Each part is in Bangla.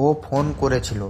ও ফোন করেছিল,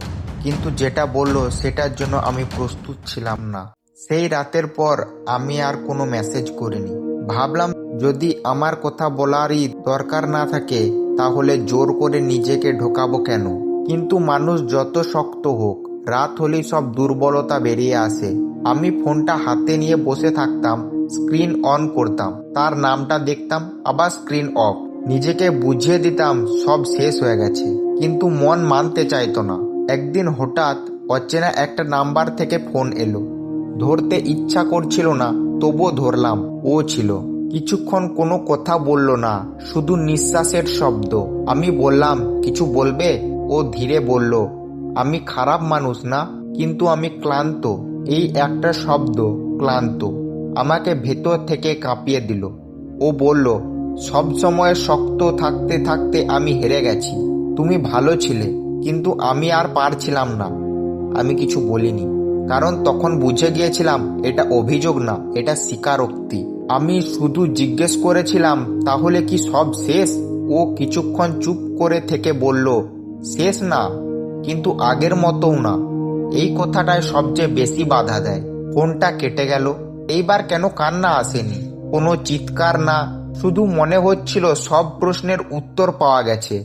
কিন্তু যেটা বলল সেটার জন্য আমি প্রস্তুত ছিলাম না। সেই রাতের পর আমি আর কোনো মেসেজ করিনি। ভাবলাম যদি আমার কথা বলারই দরকার না থাকে তাহলে জোর করে নিজেকে ঢোকাবো কেন। কিন্তু মানুষ যত শক্ত হোক, রাত হলেই সব দুর্বলতা বেরিয়ে আসে। আমি ফোনটা হাতে নিয়ে বসে থাকতাম, স্ক্রিন অন করতাম, তার নামটা দেখতাম, আবার স্ক্রিন অফ। নিজেকে বুঝিয়ে দিতাম সব শেষ হয়ে গেছে, কিন্তু মন মানতে চাইতো না। একদিন হঠাৎ অচেনা একটা নাম্বার থেকে ফোন এলো। ধরতে ইচ্ছা করছিল না, তবুও ধরলাম। ও ছিল। কিছুক্ষণ কোনো কথা বলল না, শুধু নিঃশ্বাসের শব্দ। আমি বললাম, কিছু বলবে? ও ধীরে বলল, আমি খারাপ মানুষ না, কিন্তু আমি ক্লান্ত। এই একটা শব্দ, ক্লান্ত, আমাকে ভেতর থেকে কাঁপিয়ে দিল। ও বলল, সব সময় শক্ত থাকতে থাকতে আমি হেরে গেছি। তুমি ভালো ছিলে, কিন্তু আমি আর পারছিলাম না। আমি কিছু বলিনি, কারণ তখন বুঝে গিয়েছিলাম এটা অভিযোগ না, এটা স্বীকারোক্তি। আমি শুধু জিজ্ঞেস করেছিলাম, তাহলে কি সব শেষ? ও কিছুক্ষণ চুপ করে থেকে বলল, শেষ না, কিন্তু আগের মতোও না। এই কথাটায় সবচেয়ে বেশি বাধা দেয়। ফোনটা কেটে গেল। এইবার কেন কান্না আসেনি, কোনো চিৎকার না, শুধু মনে হচ্ছিল সব প্রশ্নের উত্তর পাওয়া গেছে,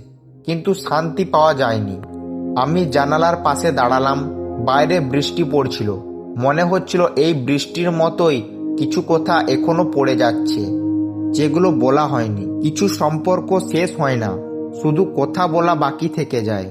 কিন্তু শান্তি পাওয়া যায়নি। আমি জানালার পাশে দাঁড়ালাম। বাইরে বৃষ্টি পড়ছিল। মনে হচ্ছিল এই বৃষ্টির মতোই কিছু কথা এখনো পড়ে যাচ্ছে, যেগুলো বলা হয়নি। কিছু সম্পর্ক শেষ হয় না, শুধু কথা বলা বাকি থেকে যায়।